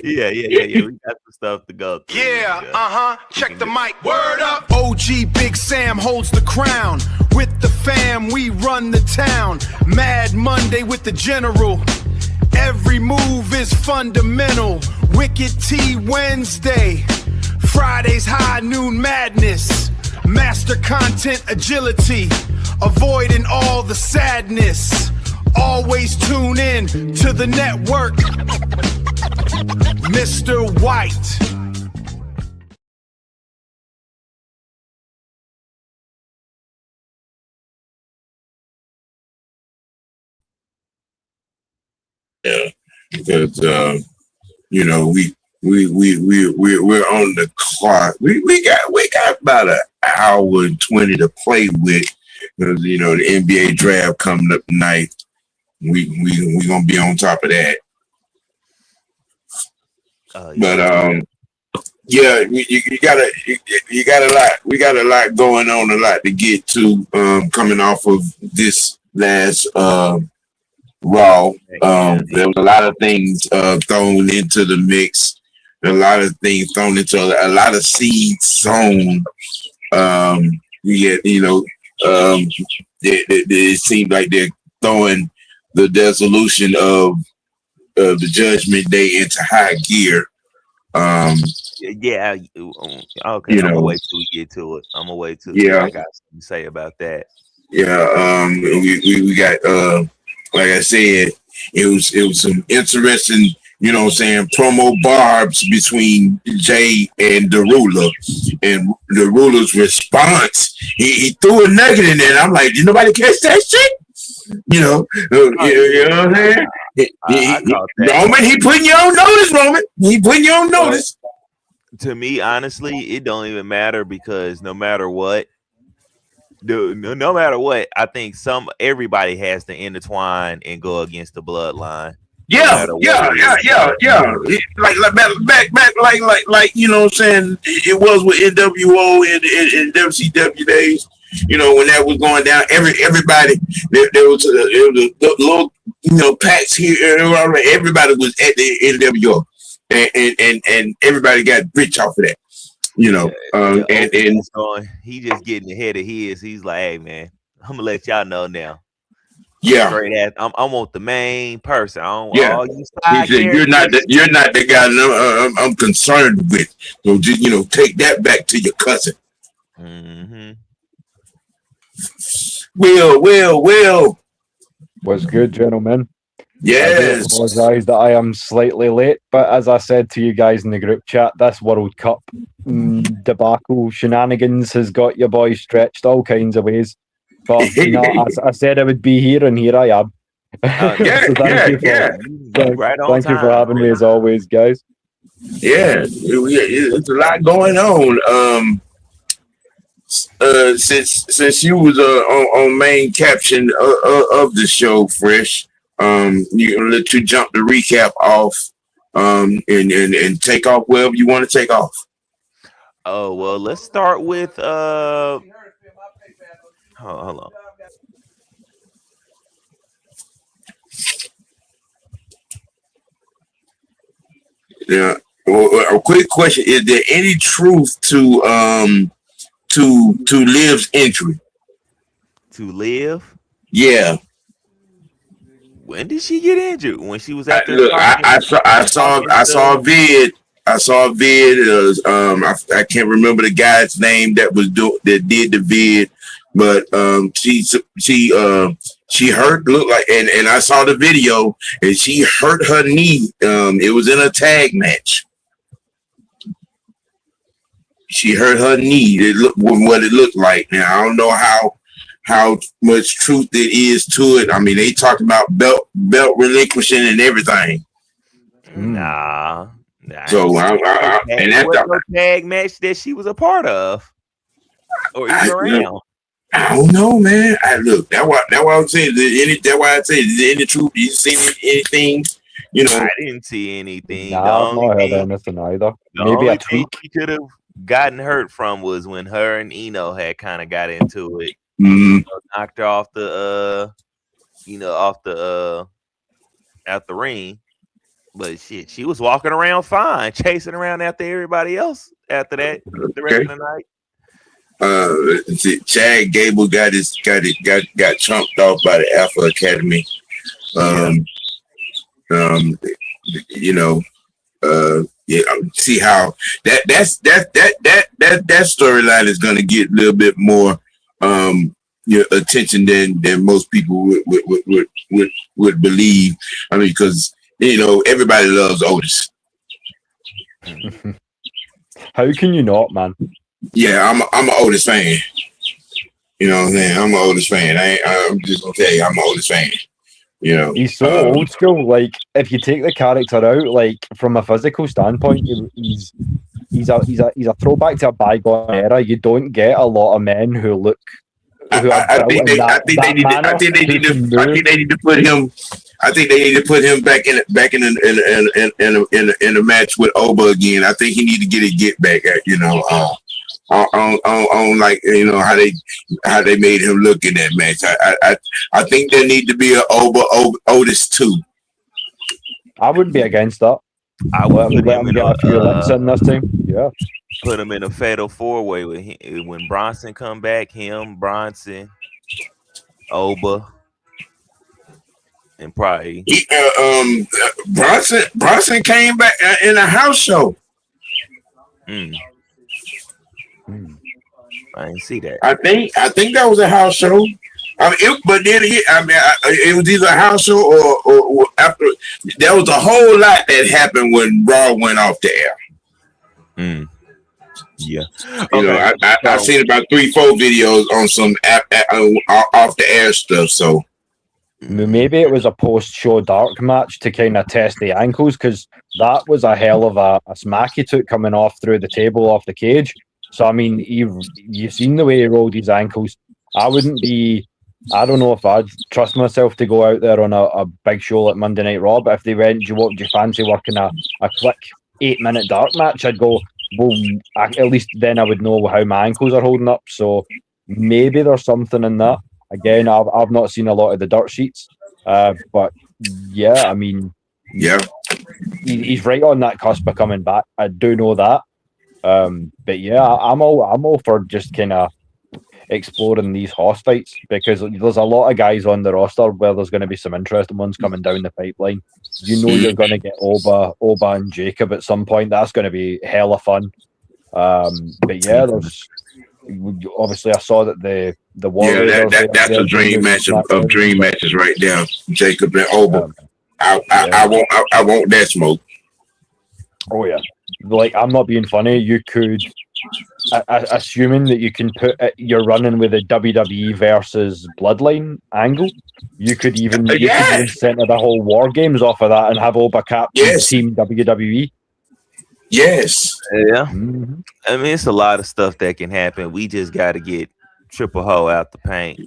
Yeah. We got some stuff to go through. Yeah, check the mic. Word up. OG Big Sam holds the crown. With the fam, we run the town. Mad Monday with the general. Every move is fundamental. Wicked T Wednesday. Fridays high noon madness. Master content agility. Avoiding all the sadness. Always tune in to the network. Mr. White. Yeah, because we're on the clock. We got about an hour and 20 to play with because the NBA draft coming up tonight. We gonna be on top of that. But yeah, you got a lot. We got a lot going on, a lot to get to. Coming off of this last Raw, there was a lot of things thrown into the mix. A lot of things thrown into a lot of seeds sown. It seemed like they're throwing the dissolution of the Judgment Day into high gear. Yeah. Okay. I'm gonna wait till we get to it. I'm gonna wait till I got something to say about that. Yeah. We got like I said, it was some interesting, promo barbs between Jay and Derulo, and Derulo's response. He threw a nugget in there, and I'm like, did nobody catch that shit? You know what I'm saying? Roman, he putting you on notice, Roman. He putting you on notice. To me, honestly, it don't even matter because no matter what, I think everybody has to intertwine and go against the bloodline. Yeah. Like back, you know what I'm saying? It was with NWO and WCW days. When that was going down, everybody there was a little packs here. Everybody was at the NWO, and everybody got rich off of that. And he just getting ahead of his. He's like, hey man, I'm gonna let y'all know now. Yeah, I want the main person. All you he said, you're not the guy I'm concerned with. So just take that back to your cousin. Mm-hmm. Will. Was good, gentlemen. Yes. I apologise that I am slightly late, but as I said to you guys in the group chat, this World Cup debacle shenanigans has got your boy stretched all kinds of ways. But I said I would be here, and here I am. Thank you for having me as always, guys. Yeah, it's a lot going on. Since you was on main caption of the show, Fresh, you let you jump the recap off, and take off wherever you want to take off. Oh well, let's start with hold on. Yeah. Well, a quick question: is there any truth to Liv's injury? To Liv? Yeah. When did she get injured? When she was at I saw a vid. I saw a vid. I can't remember the guy's name that did the vid, but she hurt. Looked like, and I saw the video, and she hurt her knee. It was in a tag match. She hurt her knee. It looked what it looked like. Now I don't know how much truth it is to it. I mean, they talked about belt relinquishing and everything. Nah. So and that's the tag match that she was a part of, or even around. I don't know, man. That's why I'm saying. That's why I say, is there any truth? You seen anything? I didn't see anything. Nah, I've not heard anything either. Maybe a tweak. She could have gotten hurt from was when her and Eno had kind of got into it. Knocked her off the out the ring. But shit, she was walking around fine, chasing around after everybody else. After that, the rest of the night. Chad Gable got trumped off by the Alpha Academy. You know, see how that storyline is going to get a little bit more attention than most people would believe. I mean, because everybody loves Otis. How can you not, man? Yeah, I'm an Otis fan. You know what I'm saying? I'm an Otis fan. I'm just gonna tell you, I'm an Otis fan. He's so old school. Like, if you take the character out, like from a physical standpoint, he's a throwback to a bygone era. You don't get a lot of men who look. I think they need to put him. I think they need to put him back in a match with Oba again. I think he need to get back at on like how they made him look in that match. I think there need to be an Otis too. I wouldn't be against that. I would put him in a few licks in this team. Yeah. Put him in a fatal 4-way with him when Bronson come back. Him, Bronson, Oba, and probably Bronson came back in a house show. I didn't see that. I think that was a house show. I mean, it was either a house show or after. There was a whole lot that happened when Raw went off the air. Yeah, I've seen about 3-4 videos on some off the air stuff. So maybe it was a post-show dark match to kind of test the ankles, because that was a hell of a smack he took coming off through the table off the cage. So I mean, you've seen the way he rolled his ankles. I don't know if I'd trust myself to go out there on a big show like Monday Night Raw, but if they went, do you fancy working a quick 8-minute dark match? I'd go, well, at least then I would know how my ankles are holding up. So maybe there's something in that. Again, I've not seen a lot of the dirt sheets, but yeah, I mean, yeah, he's right on that cusp of coming back. I do know that, but yeah, I'm all for just kind of exploring these hoss fights, because there's a lot of guys on the roster where there's going to be some interesting ones coming down the pipeline. You're going to get Oba and Jacob at some point. That's going to be hella fun. But yeah, there's obviously I saw that the Warriors. Yeah, that's a dream match of dream matches right there. Jacob and Oba. I want that smoke. Oh yeah, like I'm not being funny. You could. Assuming that you can put you're running with a WWE versus Bloodline angle, you could even center the whole War Games off of that and have Oba captain Team WWE. Yes. Yeah. Mm-hmm. I mean, it's a lot of stuff that can happen. We just got to get Triple Ho out the paint,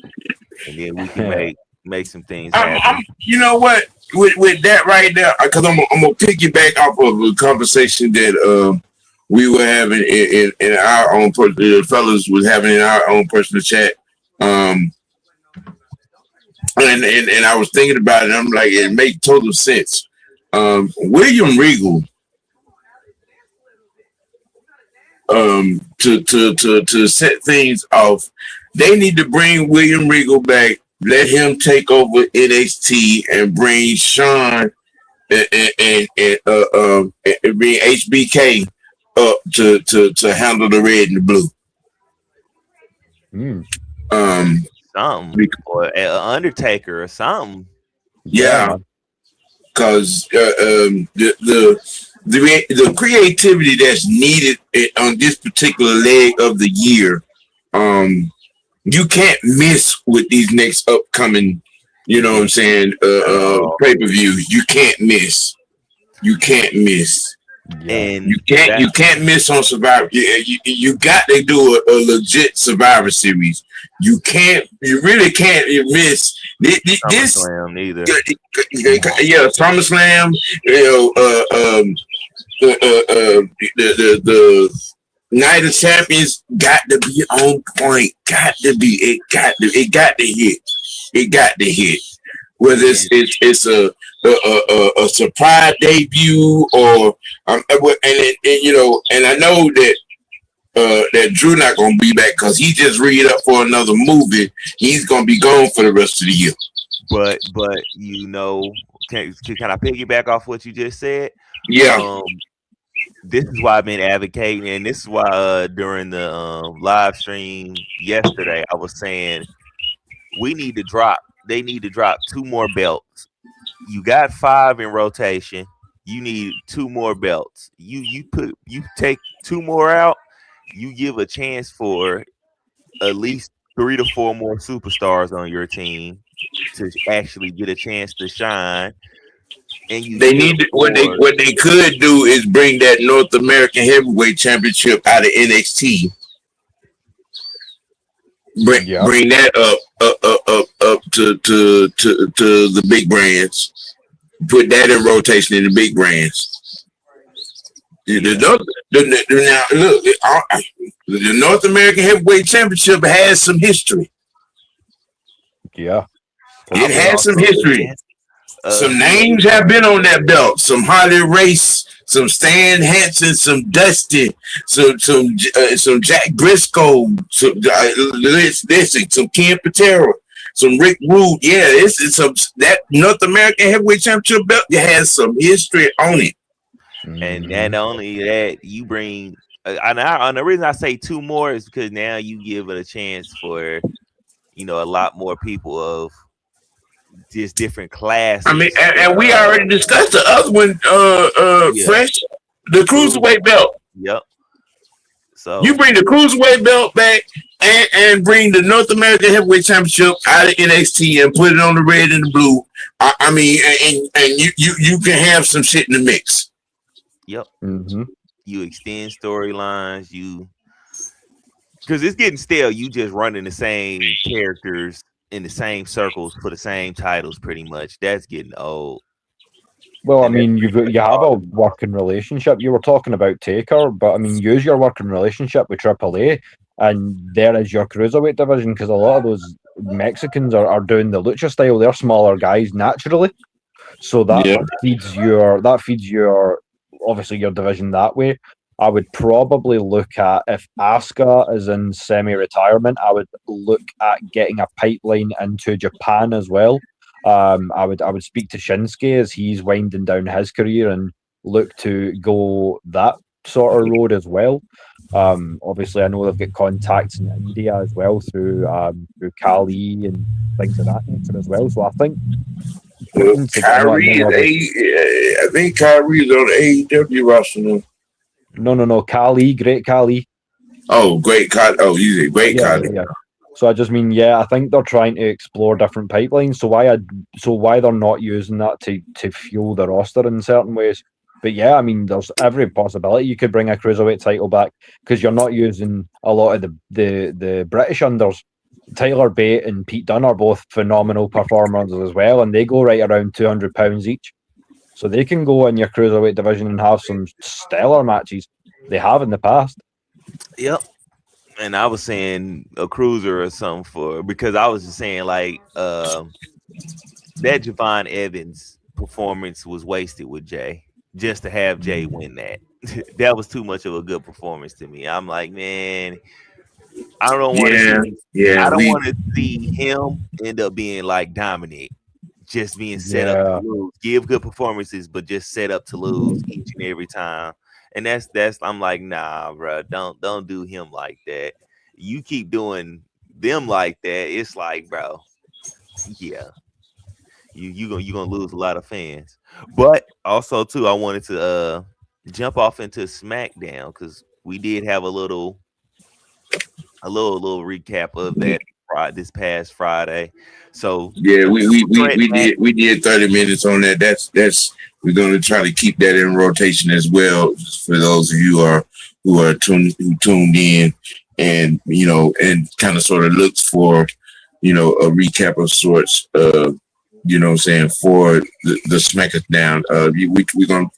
and then we can make some things happen. You know what? With that right there, because I'm gonna piggyback off of a conversation that we were having in our own the fellas was having in our own personal chat. And I was thinking about it, and I'm like, it makes total sense. William Regal to set things off, they need to bring William Regal back, let him take over NXT and bring Sean and bring HBK up to handle the red and the blue. Something or an Undertaker or something. Yeah, because the creativity that's needed on this particular leg of the year, you can't miss with these next upcoming, you know what I'm saying, pay-per-views. You can't miss. You can't miss. Yeah. And you can't miss on Survivor. You got to do a legit Survivor Series. You really can't miss this. SummerSlam either. Yeah, SummerSlam. The Night of Champions got to be on point. It got to hit. Whether it's a surprise debut, or and I know that that Drew not gonna be back because he just read up for another movie. He's gonna be gone for the rest of the year. But can I piggyback off what you just said? Yeah, This is why I've been advocating, and this is why during the live stream yesterday I was saying they need to drop 2 more belts. You got 5 in rotation. You need 2 more belts. You take 2 more out. You give a chance for at least 3 to 4 more superstars on your team to actually get a chance to shine. And they need what they could do is bring that North American Heavyweight Championship out of NXT. Bring that up to the big brands. Put that in rotation in the big brands. Now look, the North American Heavyweight Championship has some history. Yeah, it has some history. Some names have been on that belt. Some Harley Race, some Stan Hansen, some Dusty, some Jack Briscoe, some some Ken Patera, some Rick Rude. Yeah, it's some that North American Heavyweight Championship belt. It has some history on it. And not only that, you bring. And the reason I say 2 more is because now you give it a chance for, a lot more people of just different classes. I mean, and we already discussed the other one, Fresh, the cruiserweight belt. Yep. So you bring the cruiserweight belt back and bring the North American Heavyweight Championship out of NXT and put it on the red and the blue. I mean, and you can have some shit in the mix. Yep. Mm-hmm. You extend storylines. Because it's getting stale. You just running the same characters in the same circles for the same titles, pretty much. That's getting old. Well, I mean, you have a working relationship. You were talking about Taker, but I mean, use your working relationship with AAA, and there is your cruiserweight division, because a lot of those Mexicans are doing the lucha style. They're smaller guys naturally, so that feeds your obviously your division that way. I would probably look at, if Asuka is in semi-retirement, I would look at getting a pipeline into Japan as well. I would speak to Shinsuke as he's winding down his career and look to go that sort of road as well. Obviously, I know they've got contacts in India as well through Kali and things of that nature as well. So I think Kyrie, I think Kyrie's on the AEW roster now. No, Kali, Great Kali. Oh, Great Kali. Oh, he's a Great Kali. Yeah. So I just mean, I think they're trying to explore different pipelines. So why they're not using that to fuel the roster in certain ways. But yeah, I mean, there's every possibility you could bring a cruiserweight title back, because you're not using a lot of the British unders. Tyler Bate and Pete Dunne are both phenomenal performers as well, and they go right around £200 each. So they can go in your cruiserweight division and have some stellar matches. They have in the past. Yep. And I was saying a cruiser or something because I was just saying like that Javon Evans performance was wasted with Jay, just to have Jay win that. That was too much of a good performance to me. I'm like, man, I don't want to see him end up being like Dominic, just being set up to lose. Give good performances, but just set up to lose each and every time. And that's I'm like, nah, bro, don't do him like that. You keep doing them like that, it's like, bro, yeah, you gonna lose a lot of fans. But also too, I wanted to jump off into SmackDown because we did have a little recap of that this past Friday. So yeah, we did 30 minutes on that. That's we're going to try to keep that in rotation as well for those of you who tuned in, and and kind of sort of looks for a recap of sorts. What I'm saying, for the SmackDown.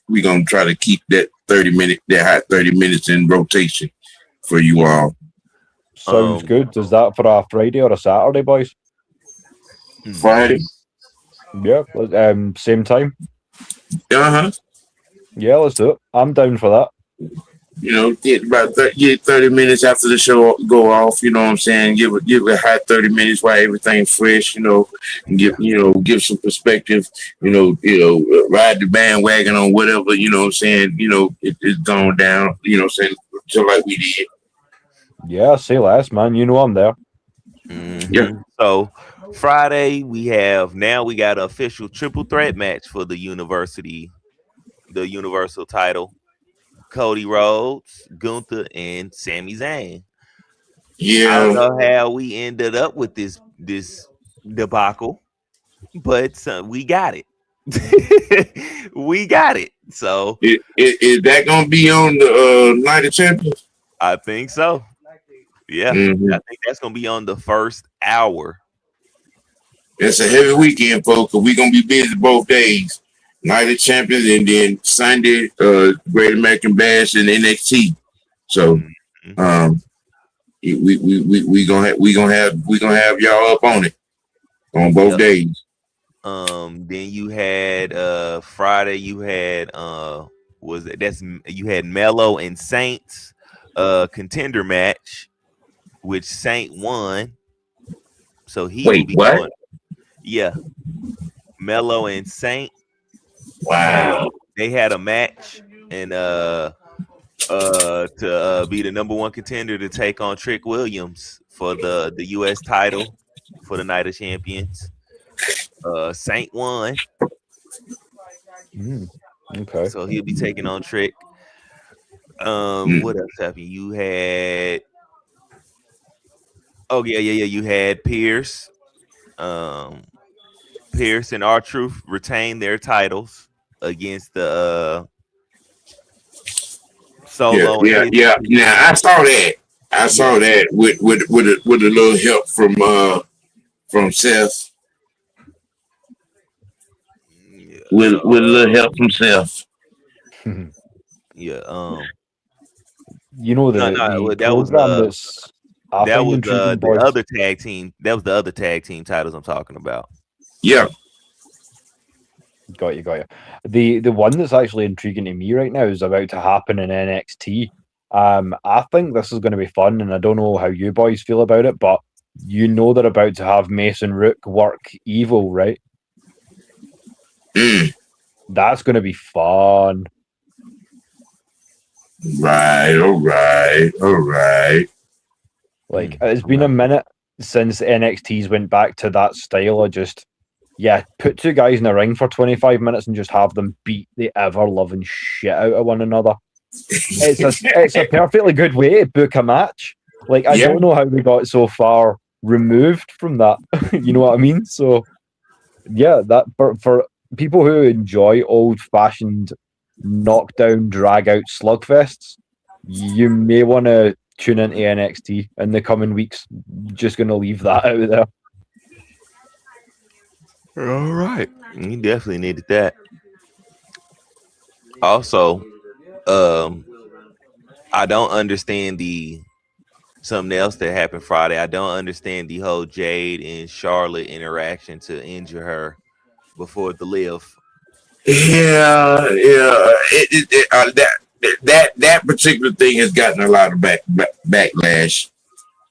We're gonna try to keep that 30 minutes in rotation for you all. Sounds good. Is that for a Friday or a Saturday, boys? Friday. Yeah, same time. Uh-huh. Yeah, let's do it. I'm down for that. Get about 30 minutes after the show go off. You know what I'm saying? Give it a hot 30 minutes while everything's fresh. And give some perspective. Ride the bandwagon on whatever. You know what I'm saying? It's gone down. You know what I'm saying? Just like we did. Yeah, say less, man. You know I'm there. Yeah. So Friday we got an official triple threat match for the universal title. Cody Rhodes, Gunther, and Sami Zayn. I don't Yeah. know how we ended up with this debacle, but we got it. We got it. So Is that gonna be on the Night of Champions? I think so. Yeah, Mm-hmm. I think that's gonna be on the first hour. It's a heavy weekend, folks. Cause we're gonna be busy both days. Night of Champions and then Sunday, Great American Bash and NXT. So, Mhm. we gonna have y'all up on it on both Yep. days. Then you had Friday. You had you had Mello and Saints contender match, which Saint won. So he will Wait, be what? going. Yeah, Mello and Saint Wow. they had a match and to be the number one contender to take on Trick Williams for the US title for the Night of Champions. Saint won, Okay. so he'll be taking on Trick. Mm. What else happened? You had yeah. You had Pierce. Um, Pierce and R-Truth retained their titles against the Yeah, Solo and yeah, his yeah. team. Now I saw that. I Yeah, saw that with a little help from Seth. yeah. With So a little help from Seth. yeah. You know No, the well, program that's I that find was intriguing, the boys. other tag team. That was the other tag team titles I'm talking about. Yeah. Got you. The one that's actually intriguing to me right now is about to happen in NXT. I think this is going to be fun, and I don't know how you boys feel about it, but you know they're about to have Mason Rook work Evil, right? Mm. That's going to be fun. Right. All right. All right. Like it's been a minute since NXT's went back to that style of just put two guys in a ring for 25 minutes and just have them beat the ever loving shit out of one another. It's a perfectly good way to book a match. Like I Yeah. don't know how we got so far removed from that. You know what I mean? So yeah, that for people who enjoy old fashioned knockdown drag out slugfests, you may want to tune into NXT in the coming weeks. Just gonna leave that out there. All right, you definitely needed that. Also, um, I don't understand the something else that happened Friday. I don't understand the whole Jade and Charlotte interaction to injure her before the live. Yeah. That particular thing has gotten a lot of backlash.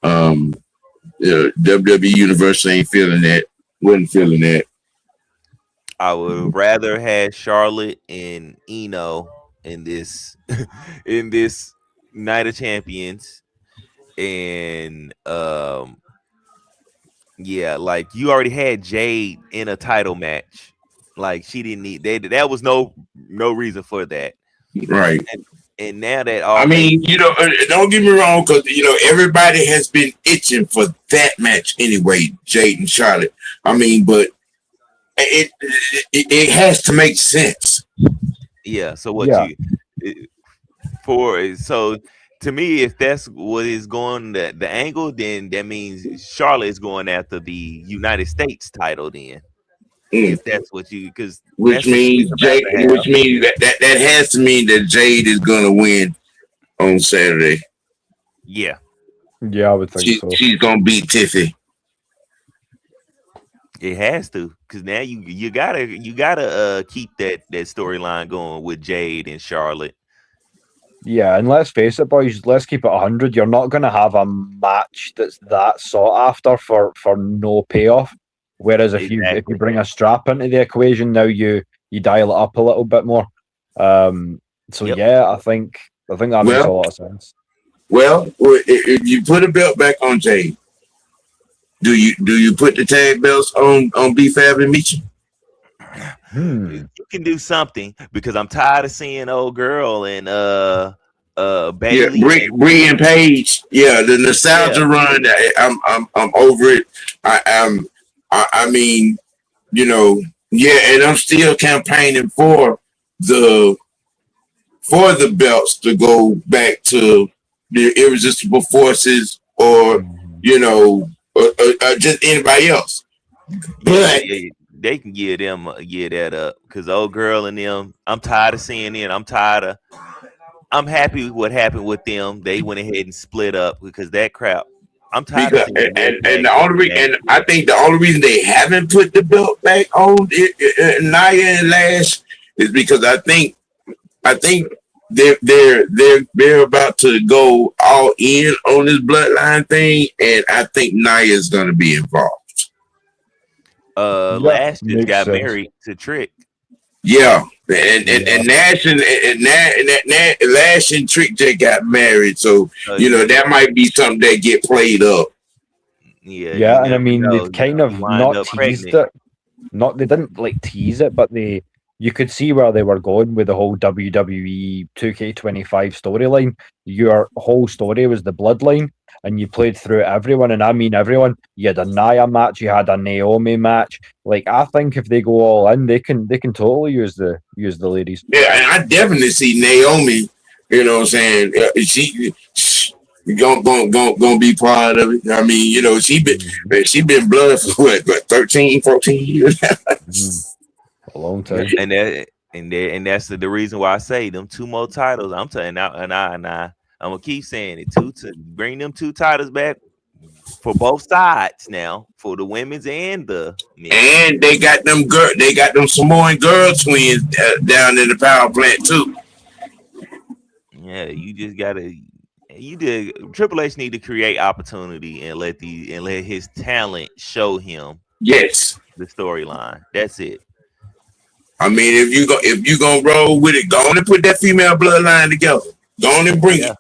Um, WWE Universe ain't feeling that. Wasn't feeling that. I would rather have Charlotte and Eno in this in this Night of Champions, and yeah, like you already had Jade in a title match. Like she didn't need that was no reason for that. Right. And now that I okay, mean, don't get me wrong, because everybody has been itching for that match anyway, Jade and Charlotte. I mean, but it has to make sense. yeah. So what Yeah, you for so to me, if that's what is going the angle, then that means Charlotte is going after the United States title. Then Mm. if that's what you because Which that's what she's means about Jade, to which have. means that has to mean that Jade is gonna win on Saturday. Yeah. I would think so. She's gonna beat Tiffy. It has to, because now you gotta keep that storyline going with Jade and Charlotte. Yeah, and let's face it, boys. Let's keep it 100. You're not going to have a match that's that sought after for no payoff. Whereas if you Exactly. bring a strap into the equation, now you dial it up a little bit more. So Yep. yeah, I think that makes a lot of sense. Well, if you put a belt back on Jay, do you put the tag belts on B Fab and Michi? You can do something, because I'm tired of seeing old girl and Yeah, Bailey. Bree and Paige. Yeah, the nostalgia run. I'm over it. I mean, you know, yeah, and I'm still campaigning for the belts to go back to the irresistible forces, or you know, just anybody else. But Yeah, they can give that up, because old girl and them. I'm tired of seeing it. I'm happy with what happened with them. They went ahead and split up, because that crap. I'm tired of because seeing their and tag the team only match. and I think the only reason they haven't put the belt back on Nia and Lash is because I think they're about to go all in on this bloodline thing, and I think Nia's gonna be involved. Yeah, Last just makes got sense. married to Trick. Yeah, and Yeah, Nash and Lash and Trick just got married, so you know Yeah, that might be something that get played up. yeah. You yeah, and I never mean know. they've kind You of wind not up teased pregnant. it. Not they didn't like tease it, but you could see where they were going with the whole WWE 2K25 storyline. Your whole story was the bloodline, and you played through everyone, and I mean everyone. You had a Nia match, you had a Naomi match. Like I think if they go all in, they can totally use the ladies. Yeah, and I definitely see Naomi. You know what I'm saying? She gonna be part of it. I mean, you know, Mhm. she been blood for what 13, 14 years. Mhm. A long time. And that's the reason why I say them two more titles. I'm telling you, I'm gonna keep saying it. To bring them two titles back for both sides now, for the women's and the men's. And they got them Samoan girl twins down in the power plant too. Yeah, you just gotta. You did. Triple H need to create opportunity and let his talent show him Yes, the storyline. That's it. I mean if you gonna roll with it, go on and put that female bloodline together. Go on and bring it. Yeah,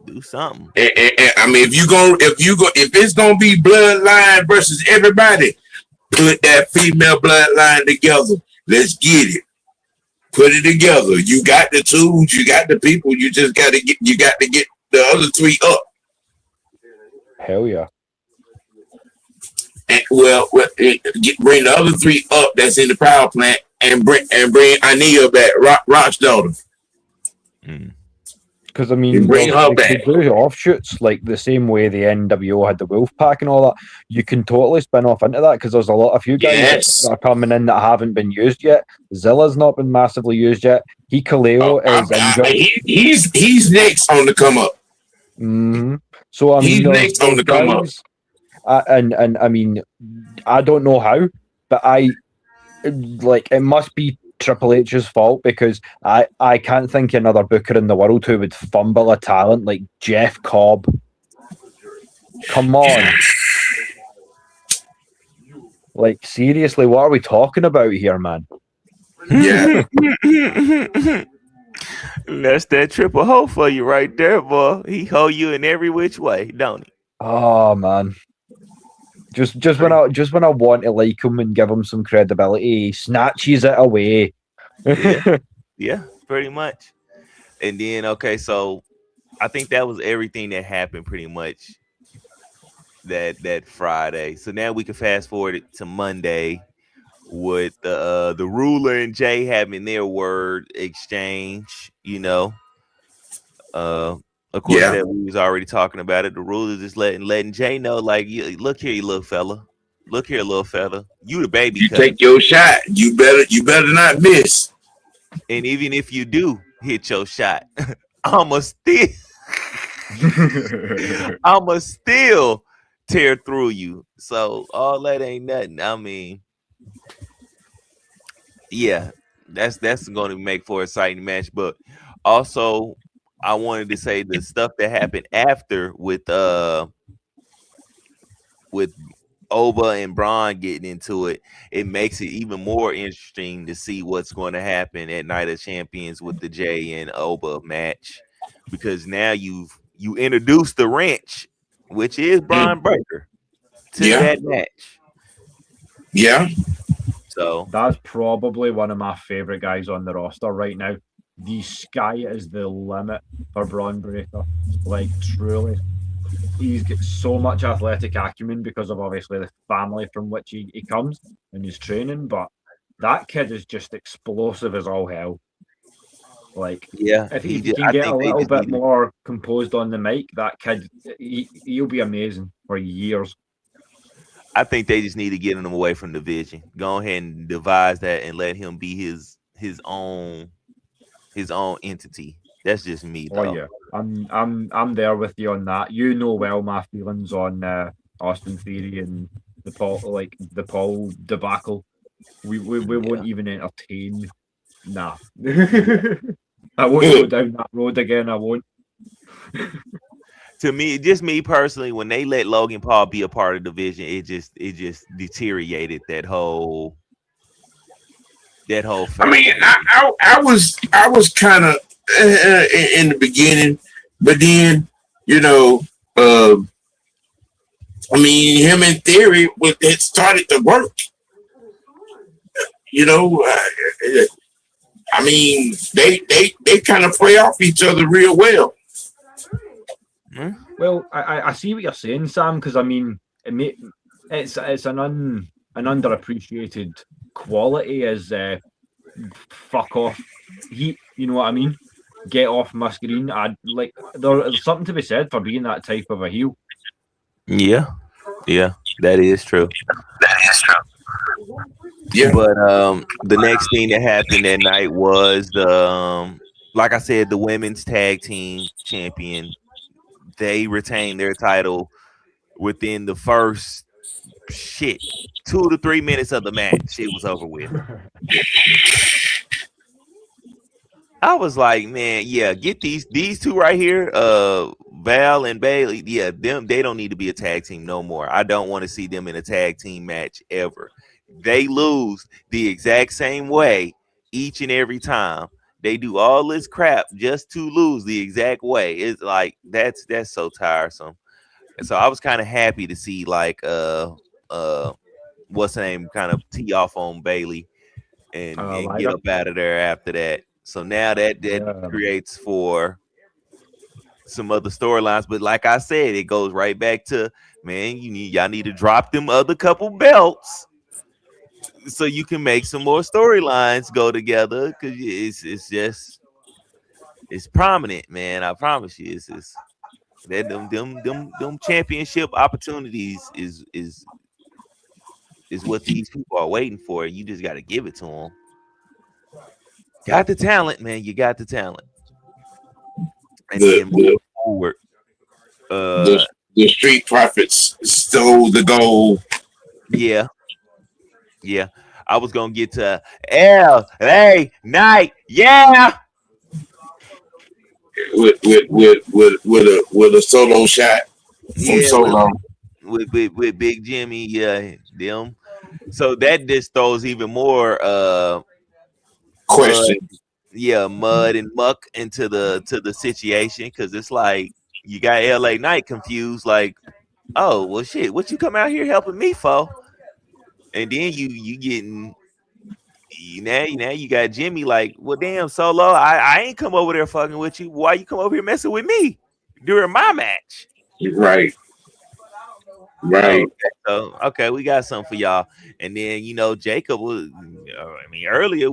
do something. And, I mean if it's gonna be bloodline versus everybody, put that female bloodline together. Let's get it. Put it together. You got the tools, you got the people. You just got to get the other three up. Hell yeah. And bring the other three up that's in the power plant, and bring Ania back, Rock's daughter, Mm. Because I and mean, bring her they back. could do offshoots like the same way the NWO had the Wolf Pack and all that. You can totally spin off into that because there's a few guys Yes. that are coming in that haven't been used yet. Zilla's not been massively used yet. Hikuleo is injured. He's next on the come up. Hmm. So I He's mean, next on the come up. guys, and I mean, I don't know how, but it must be Triple H's fault because I can't think of another booker in the world who would fumble a talent like Jeff Cobb. Come on. Like, seriously, what are we talking about here, man? Yeah. That's that triple hoe for you right there, boy. He hoe you in every which way, don't he? Oh man. Just when I want to like him and give him some credibility, he snatches it away. Yeah. Yeah, pretty much. And then okay, so I think that was everything that happened pretty much that Friday. So now we can fast forward it to Monday with the ruler and Jay having their word exchange, you know. Of course Yeah. that we was already talking about it. The ruler just letting Jay know, like, look here, you little fella. Look here, little fella. You the baby You cut. take your shot. You better not miss. And even if you do hit your shot, I'ma still I'ma still tear through you. So all that ain't nothing. I mean, yeah, that's going to make for a exciting match. But also, I wanted to say the stuff that happened after with Oba and Braun getting into it, it makes it even more interesting to see what's going to happen at Night of Champions with the Jay and Oba match, because now you introduced the wrench, which is Braun Breaker, to Yeah, that match. yeah. So That's probably one of my favorite guys on the roster right now. The sky is the limit for Braun Breaker. Like, truly. He's got so much athletic acumen because of obviously the family from which he comes and his training, but that kid is just explosive as all hell. Like, yeah, if he can I get a think they little just bit need to, more composed on the mic, that kid, he'll be amazing for years. I think they just need to get him away from the division. Go ahead and devise that and let him be his own entity. That's just me Oh though. yeah, I'm there with you on that. You know well my feelings on Austin Theory and the Paul debacle. We won't Yeah. even entertain. Nah, I won't go down that road again. I won't. To me, just me personally, when they let Logan Paul be a part of the division, it just deteriorated that whole I mean, faction. I was kind of in the beginning, but then you know, uh, I mean, him in theory, it started to work. You know, I mean, they kind of play off each other real well. Hmm? Well, I see what you're saying, Sam. Because I mean, it's an underappreciated quality is fuck off heat. You know what I mean? Get off my screen. I like there's something to be said for being that type of a heel. Yeah, yeah, that is true. Yeah, But the next thing that happened that night was like I said, the women's tag team champion. They retained their title within the first 2 to 3 minutes of the match. It was over with. I was like, man, yeah, get these two right here, Val and Bailey. Yeah, them they don't need to be a tag team no more. I don't want to see them in a tag team match ever. They lose the exact same way each and every time. They do all this crap just to lose the exact way. It's like that's so tiresome. And so I was kind of happy to see like uh what's the name kind of tee off on Bailey and get Liger. up out of there after that. So now that Yeah. creates for some other storylines, but like I said, it goes right back to, man, y'all need to drop them other couple belts so you can make some more storylines go together, because it's just it's prominent, man. I promise you, it's that them championship opportunities is what these people are waiting for. You just got to give it to them. Got the talent, man. You got the talent. And the then moving the forward, the, uh, the Street Profits stole the gold yeah, yeah. I was gonna get to LA Night, yeah, with a solo shot from yeah, Solo. with Big Jimmy, yeah, them. So that just throws even more mud, Question. yeah, mud and muck into the situation, because it's like you got LA Night confused, like, oh well, shit, what you come out here helping me for? And then you getting now you got Jimmy like, well, damn, Solo, I ain't come over there fucking with you. Why you come over here messing with me during my match? Right, Oh, right. okay. So okay, we got something for y'all. And then Jacob was, I mean, earlier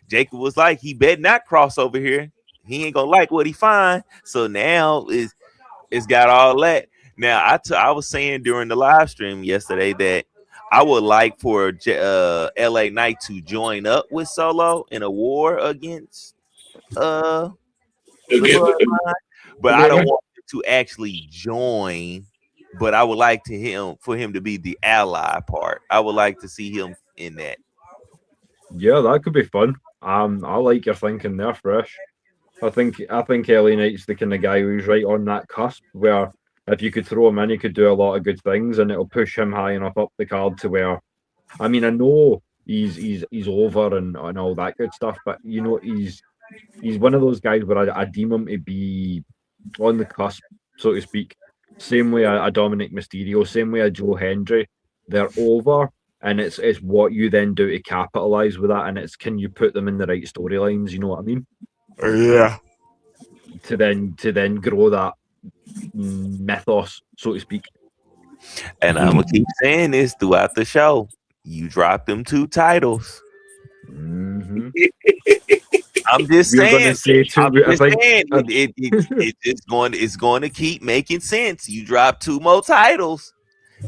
Jacob was like, he bet not cross over here. He ain't gonna like what he find. So now it's got all that. Now I was saying during the live stream yesterday that I would like for LA Knight to join up with Solo in a war against uh the Again, bloodline, but I don't want him to actually join but I would like for him to be the ally part. I would like to see him in that. Yeah, that could be fun. I like your thinking there, Fresh. I think LA Knight's the kind of guy who's right on that cusp where if you could throw him in, he could do a lot of good things, and it'll push him high enough up the card to where, I mean, I know he's over and all that good stuff, but you know he's one of those guys where I deem him to be on the cusp, so to speak. Same way a Dominic Mysterio, same way a Joe Hendry. They're over, and it's what you then do to capitalize with that, and it's can you put them in the right storylines? You know what I mean? Yeah. To then grow that mythos, so to speak. And I'm gonna keep saying this throughout the show. You dropped them 2 titles. Mm-hmm. I'm just We're saying. gonna say two. I'm just think, saying. It's going to keep making sense. You dropped 2 more titles.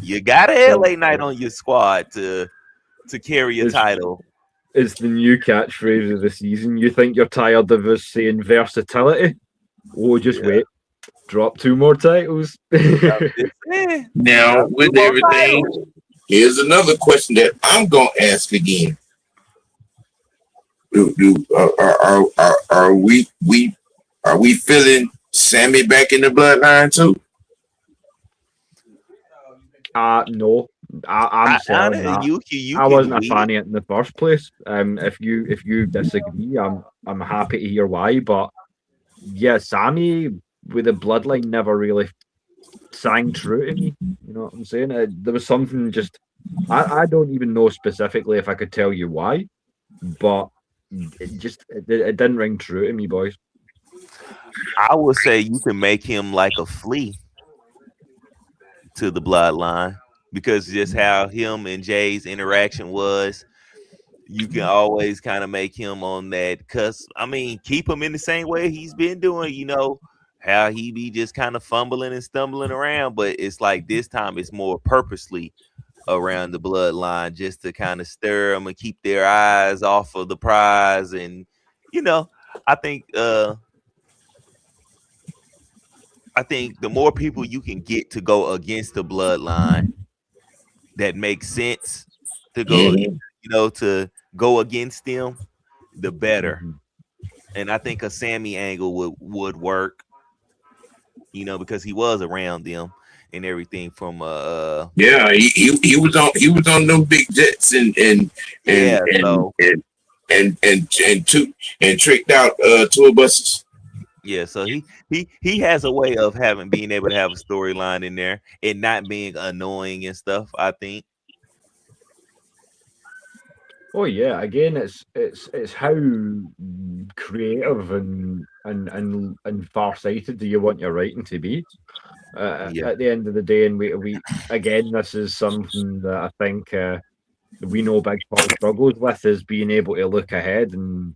You got a LA Knight on your squad to carry a title. It's the new catchphrase of the season. You think you're tired of us saying versatility? Oh, just wait. Drop 2 more titles. Now, with everything, here's another question that I'm gonna ask again. Are we feeling Sammy back in the bloodline too? No. I'm saying that. I wasn't a fan of it in the first place. If you disagree, I'm happy to hear why. But yeah, Sammy with the bloodline never really sang true to me. You know what I'm saying? There was something just I don't even know specifically if I could tell you why, but it didn't ring true to me, boys. I would say you can make him like a flea to the bloodline because just how him and Jay's interaction was. You can always kind of make him on that cusp. I mean, keep him in the same way he's been doing, you know, how he be just kind of fumbling and stumbling around. But it's like this time it's more purposely around the bloodline just to kind of stir them and keep their eyes off of the prize. And, you know, I think the more people you can get to go against the bloodline that makes sense to go, you know, to go against them, the better. And I think a Sammy angle would work, you know, because he was around them and everything from yeah, he was on them big jets and tricked out tour buses. Yeah, so he has a way of being able to have a storyline in there and not being annoying and stuff, I think. Oh yeah, again, it's how creative and farsighted do you want your writing to be? At the end of the day, and we again, this is something that I think we know Big Paul struggles with is being able to look ahead and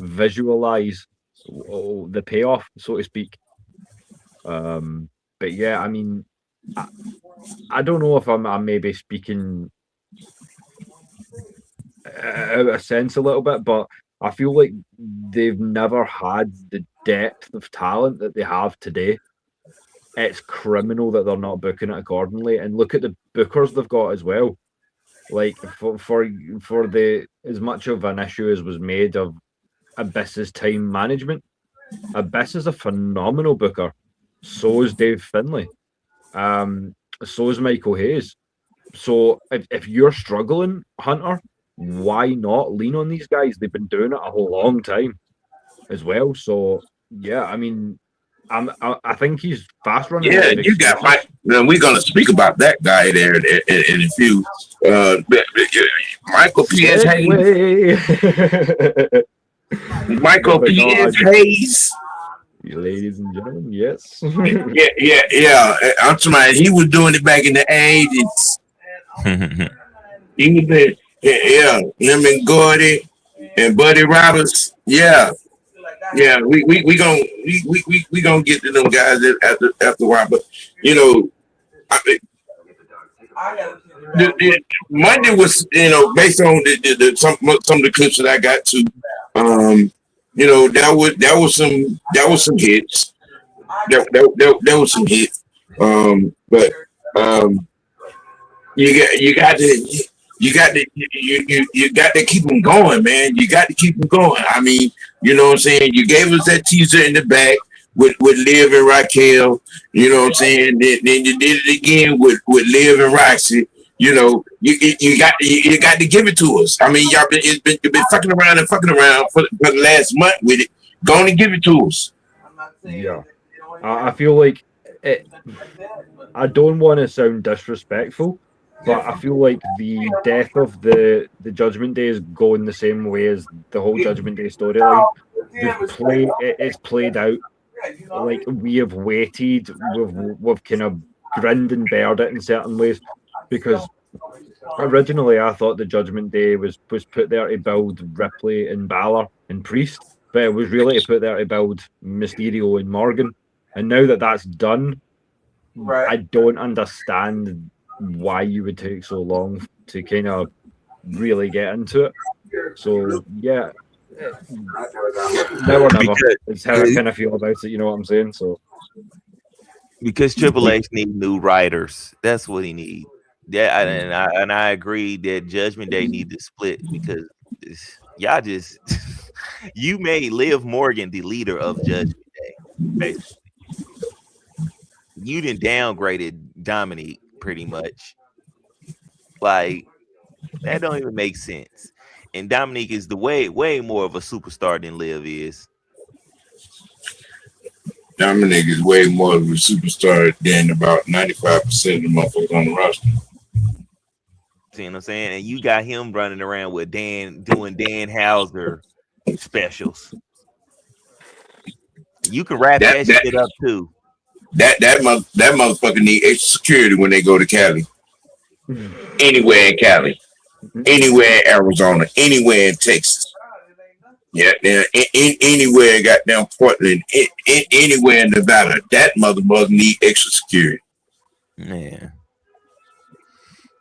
visualize the payoff, so to speak. But yeah, I mean, I don't know if I'm maybe speaking out of sense a little bit, but I feel like they've never had the depth of talent that they have today. It's criminal that they're not booking it accordingly. And look at the bookers they've got as well. Like for the as much of an issue as was made of Abyss's time management, Abyss is a phenomenal booker. So is Dave Finlay. So is Michael Hayes. So if you're struggling, Hunter, why not lean on these guys? They've been doing it a whole long time as well. So yeah, I mean, I think he's fast running. Yeah, you got Mike. We're gonna speak about that guy there in a few. Michael P.S. Hayes. Michael P.S. Hayes. Ladies and gentlemen, yes. yeah. I'm talking. He was doing it back in the 80s. He was there. Yeah, him and Gordy and Buddy Roberts. Yeah, we gonna get to them guys after a while. But you know, Monday was, you know, based on some of the clips that I got to, you know, that was some hits. There was some hits. But Um, you got to keep them going, man. You got to keep them going. I mean, you know what I'm saying? You gave us that teaser in the back with Liv and Raquel. You know what I'm saying? Then you did it again with Liv and Roxy. You know, you got to give it to us. I mean, you've been fucking around and fucking around for the last month with it. Go on and give it to us. Yeah, I feel like it. I don't want to sound disrespectful, but I feel like the death of the Judgment Day is going the same way as the whole Judgment Day storyline. It's played out like we have waited. We've kind of grinned and bared it in certain ways because originally I thought the Judgment Day was put there to build Ripley and Balor and Priest, but it was really to put there to build Mysterio and Morgan. And now that that's done, I don't understand why you would take so long to kind of really get into it. So yeah, now or never. It's how I kind of feel about it. You know what I'm saying? So because Triple H need new writers, that's what he need. Yeah, and I agree that Judgment Day need to split because y'all just you made Liv Morgan the leader of Judgment Day. Basically. You didn't downgraded Dominique pretty much. Like that don't even make sense. And Dominique is the way more of a superstar than Liv is. Dominic is way more of a superstar than about 95% of the motherfuckers on the roster. See what I'm saying? And you got him running around with doing Dan Houser specials. You can wrap that shit up too. That motherfucker need extra security when they go to Cali. Anywhere in Cali. Anywhere in Arizona. Anywhere in Texas. Yeah, anywhere in goddamn Portland. Anywhere in Nevada. That motherfucker need extra security. Man.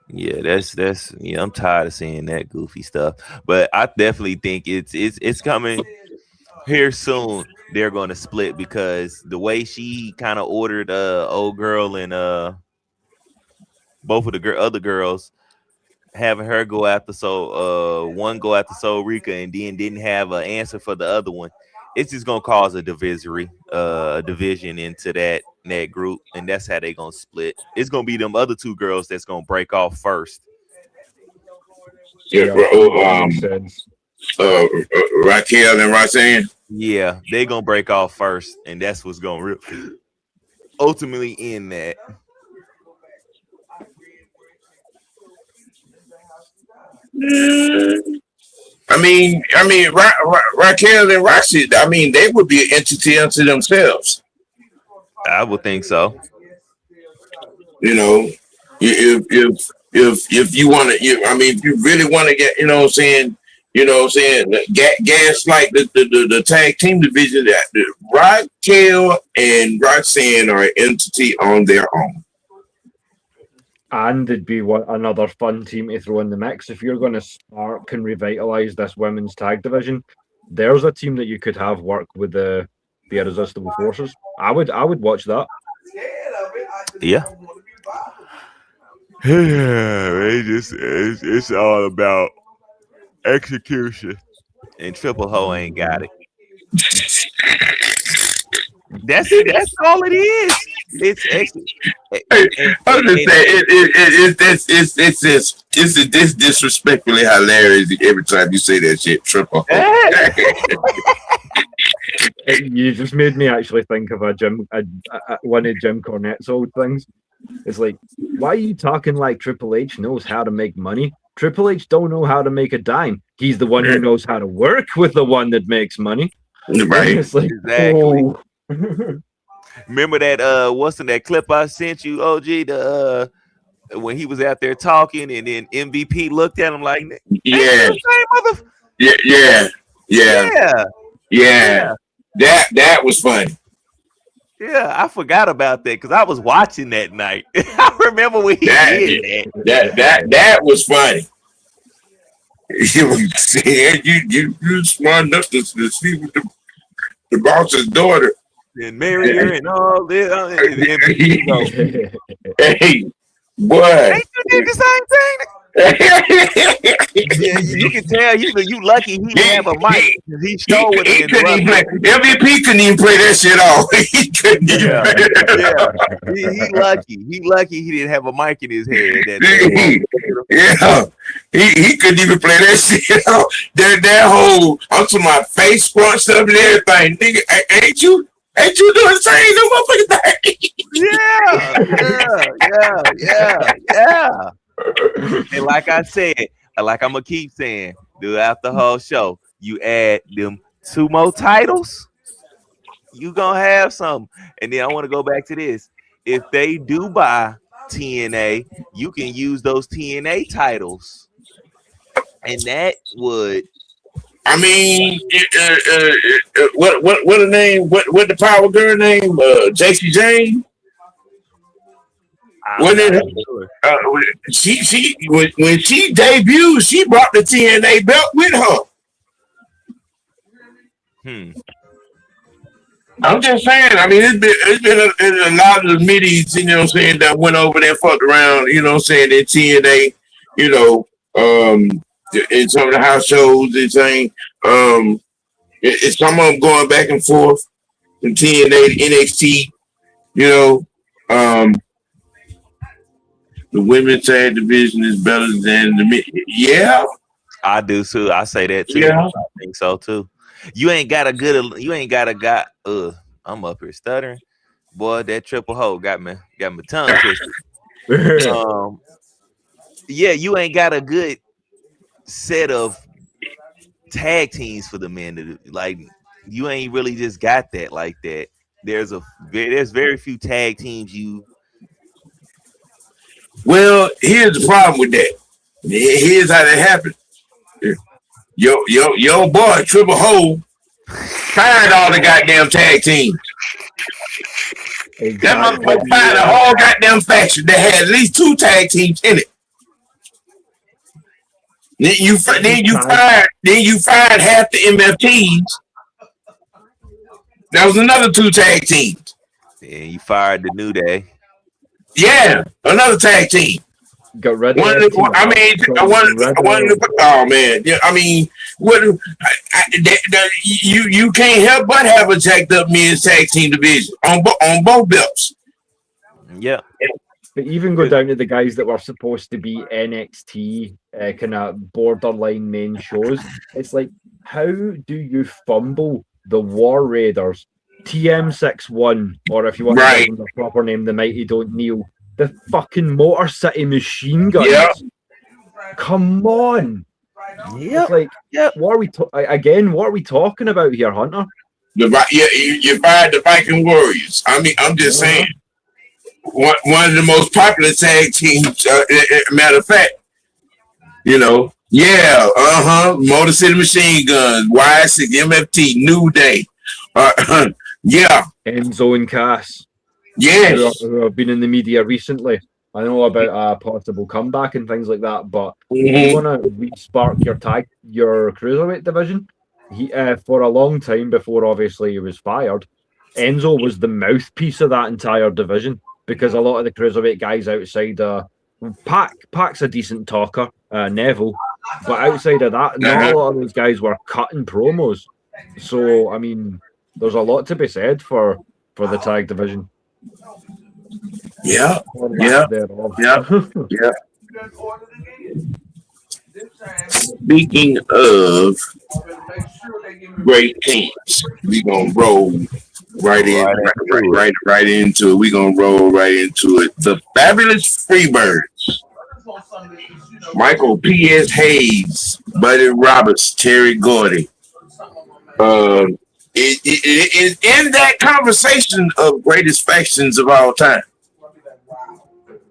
Yeah, that's yeah, I'm tired of seeing that goofy stuff. But I definitely think it's coming here soon. They're going to split because the way she kind of ordered old girl and both of the other girls, having her go after one go after Soul Rika and then didn't have an answer for the other one, it's just gonna cause a division into that group, and that's how they gonna split. It's gonna be them other two girls that's gonna break off first. Yeah, Raquel and Roxanne. Yeah, they gonna break off first, and that's what's gonna ultimately end that. I mean, Raquel and Roxy. I mean, they would be an entity unto themselves. I would think so. You know, if you want to, I mean, if you really want to get, gaslight the tag team division, that Raquel and Roxanne are an entity on their own. And it'd be another fun team to throw in the mix. If you're going to spark and revitalize this women's tag division, there's a team that you could have work with the Irresistible Forces. I would watch that. Yeah. It's all about execution, and Triple Ho ain't got it. That's all it is. It's I'm just saying it's disrespectfully hilarious every time you say that shit, Triple. You just made me actually think of one of Jim Cornette's old things. It's like, why are you talking like Triple H knows how to make money? Triple H don't know how to make a dime. He's the one who knows how to work with the one that makes money. Right. It's like, exactly. Oh. Remember that what's in that clip I sent you, OG, the when he was out there talking and then MVP looked at him like, yeah. That was funny. Yeah, I forgot about that because I was watching that night. I remember when he did that. That was funny. You smart enough to sleep with the boss's daughter and marry her and all this. Hey, Boy. Ain't you did the same thing? Yeah, you can tell you lucky he didn't have a mic. He sure would have He couldn't even interrupted. play. MVP couldn't even play that shit off. He couldn't even Yeah, play that yeah. He lucky. He lucky he didn't have a mic in his head. Yeah, he couldn't even play that shit off. That whole I'm to my face scrunched up and everything. Nigga, ain't you doing the same no motherfucking Yeah, yeah. And like I said, like I'm gonna keep saying, dude, after the whole show, you add them 2 more titles, you gonna have some. And then I want to go back to this. If they do buy TNA, you can use those TNA titles, and that would. I mean, what the name? What the Power Girl name? JC Jane. When she debuted, she brought the TNA belt with her. I'm just saying. I mean, it's been a lot of the middies, you know what I'm saying, that went over there, fucked around, you know what I'm saying, in TNA, you know, in some of the house shows and saying, it's some of them going back and forth from TNA to NXT, you know, the women's tag division is better than the men. Yeah, I do too. I say that too. Yeah. I think so too. I'm up here stuttering. Boy, that triple hole got my tongue twisted. Yeah, you ain't got a good set of tag teams for the men to do. Like, you ain't really just got that like that. There's very few tag teams you. Well, here's the problem with that. Here's how that happened. Yo boy, Triple Hole fired all the goddamn tag teams. That motherfucker fired the whole goddamn faction that had at least 2 tag teams in it. Then you fired half the MFTs. That was another 2 tag teams. Yeah, you fired the New Day. Yeah, another tag team. Got rid of oh man, yeah, I mean, you can't help but have a jacked up men's tag team division on both belts. Yeah. But even go down to the guys that were supposed to be NXT kind of borderline main shows. It's like, how do you fumble the War Raiders, TM61, or if you want to give them the proper name, the Mighty Don't Kneel, the fucking Motor City Machine Guns? Yep. Come on. Yeah. It's like, what are we what are we talking about here, Hunter? You fired the Viking Warriors. I mean, I'm just saying. One of the most popular tag teams, matter of fact, you know, Motor City Machine Guns, Y6, MFT, New Day, Enzo and Cass, who have been in the media recently. I know about a possible comeback and things like that, but you want to re-spark your cruiserweight division. He for a long time before obviously he was fired, Enzo was the mouthpiece of that entire division. Because a lot of the cruiserweight guys outside, Pac's a decent talker, Neville, but outside of that, not a lot of those guys were cutting promos. So, I mean, there's a lot to be said for the tag division. Yeah. Speaking of great teams, we gonna roll right into it. We gonna roll right into it. The fabulous Freebirds. Michael P.S. Hayes, Buddy Roberts, Terry Gordy. It in that conversation of greatest factions of all time.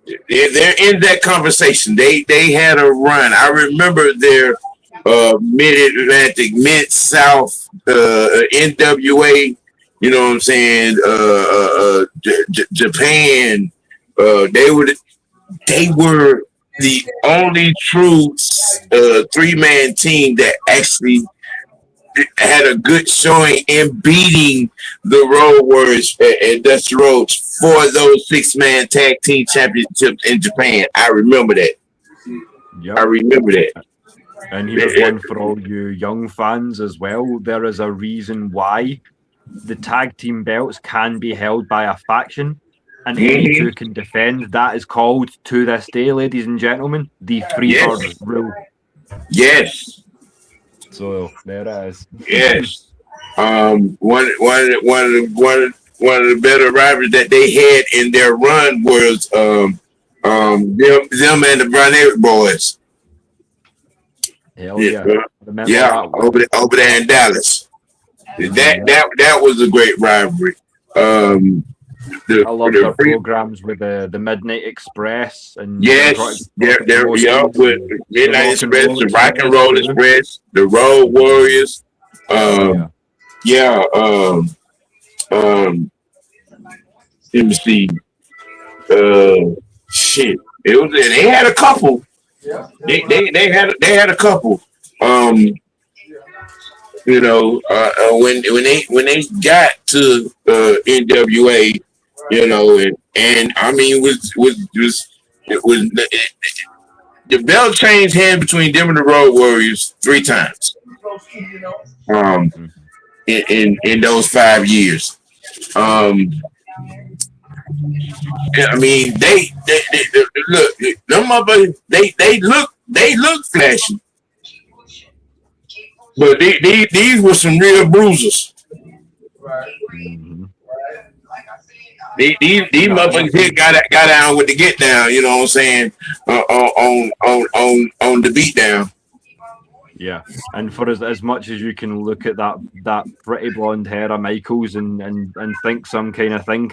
They're in that conversation. They had a run. I remember their Mid-Atlantic, Mid-South, NWA. You know what I'm saying? Japan. They were the only true 3-man team that actually had a good showing in beating the Road Warriors and Dusty Rhodes for those 6-man tag team championships in Japan. I remember that. Yep. I remember that. And here's one for all you young fans as well. There is a reason why the tag team belts can be held by a faction, and any two can defend. That is called, to this day, ladies and gentlemen, the Freebirds rule. Yes. So there it is. Yes. One of the better rivalries that they had in their run was them and the Brown Boys. Hell yeah. Yeah, over there in Dallas. That was a great rivalry. I love their programs with the Midnight Express and with Midnight Express, the Rock and Roll Express, the Road Warriors. Let me see. Shit. They had a couple. They had a couple. When they got to NWA, and I mean the belt changed hands between them and the Road Warriors 3 times. In those 5 years. I mean, they look, them motherfuckers, they look flashy, but these were some real bruisers. These motherfuckers here got down with the get down. You know what I'm saying? On the beat down. Yeah, and for as much as you can look at that pretty blonde hair of Michaels and think some kind of thing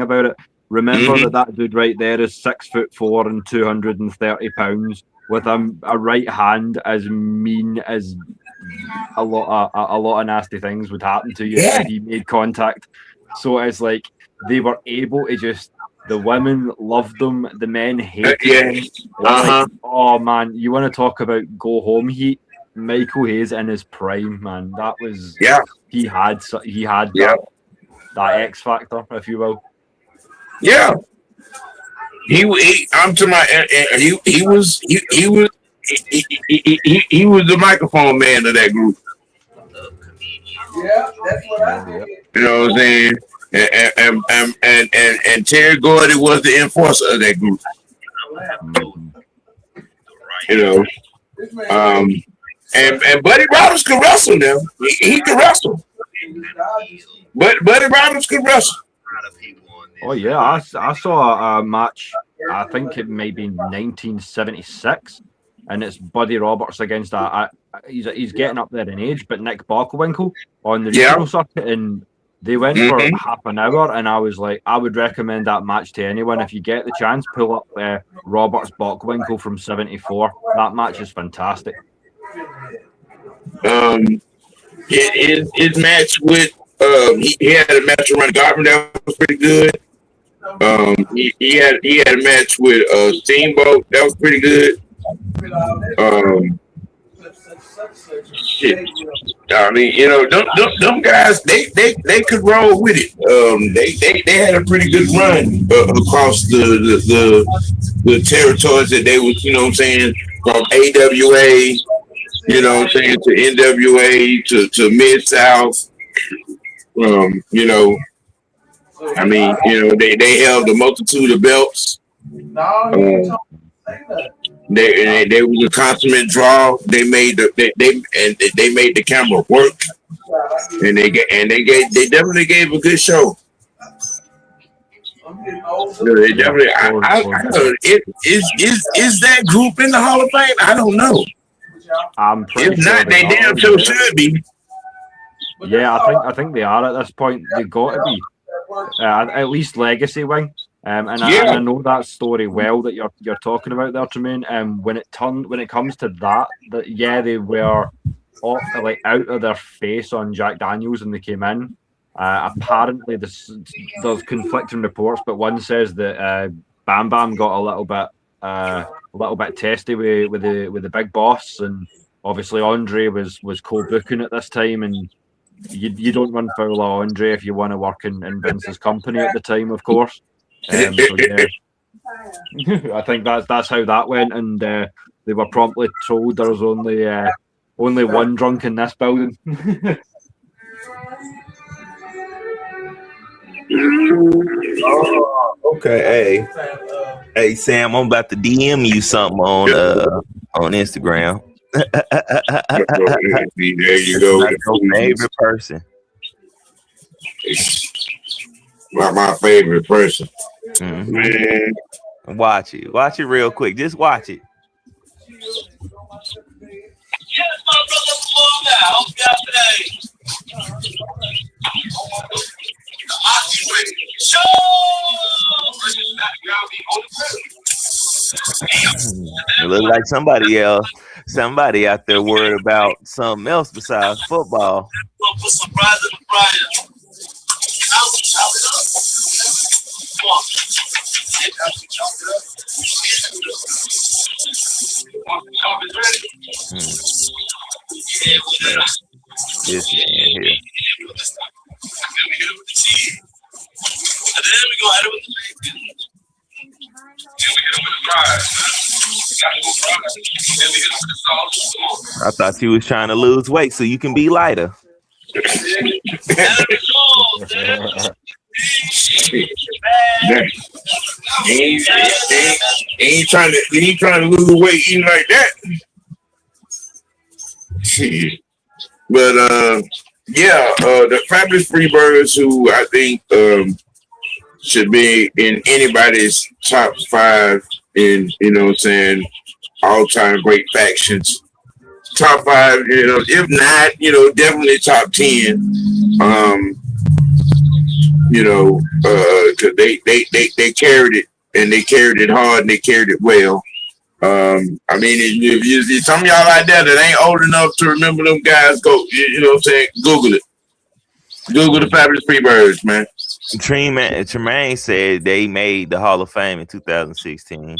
about it, remember that dude right there is 6'4" and 230 pounds with a right hand as mean as a lot of nasty things would happen to you if he made contact. So it's like they were able to just. The women loved them. The men hated them. Like, oh man, you want to talk about go home heat? Michael Hayes in his prime, man. That was he had that X factor, if you will. Yeah, he was the microphone man of that group. Yeah, that's what I did. You know what I'm saying? And Terry Gordy was the enforcer of that group. And Buddy Roberts could wrestle now. He could wrestle. But Buddy Roberts could wrestle. Oh yeah, I saw a match. I think it may be 1976, and it's Buddy Roberts against he's getting up there in age, but Nick Bockelwinkle on the regional circuit, and they went for half an hour, and I was like, I would recommend that match to anyone. If you get the chance, pull up Roberts Bockelwinkle from 74. That match is fantastic. His match with he had a match with Ronnie Garvin that was pretty good. He had a match with Steamboat that was pretty good. Shit. I mean, them guys, they could roll with it. They had a pretty good run across the territories that they was, you know what I'm saying, from AWA, you know what I'm saying, to NWA to Mid-South. I mean, they held a multitude of belts. They was a consummate draw. They made the camera work, and they definitely gave a good show. They definitely. Is that group in the Hall of Fame? I don't know. I'm pretty if not, they damn sure should be. Yeah, I think they are at this point. They got to be at least legacy wing. And I know that story well that you're talking about there, Tremaine. When it comes to that, they were out of their face on Jack Daniels when they came in. Apparently, there's conflicting reports, but one says that Bam Bam got a little bit testy with the big boss, and obviously Andre was co-booking at this time, and you don't run foul of Andre if you want to work in Vince's company at the time, of course. So yeah, I think that's how that went, and they were promptly told there's only one drunk in this building. Oh, okay. Hey, Sam, I'm about to DM you something on Instagram. There you go. That's your favorite person. My favorite person. Mm-hmm. Man. Watch it real quick. Just watch it. It look like somebody out there worried about something else besides football. This man here. I thought you was trying to lose weight so you can be lighter. He ain't trying to lose weight eating like that. But the Fabulous Freebirds, who I think should be in anybody's top 5 in, all-time great factions. Top 5, if not, definitely top 10. Because they carried it, and they carried it hard, and they carried it well. If some of y'all out there that ain't old enough to remember them guys, go, Google it. Google the Fabulous Freebirds, man. Tremaine said they made the Hall of Fame in 2016.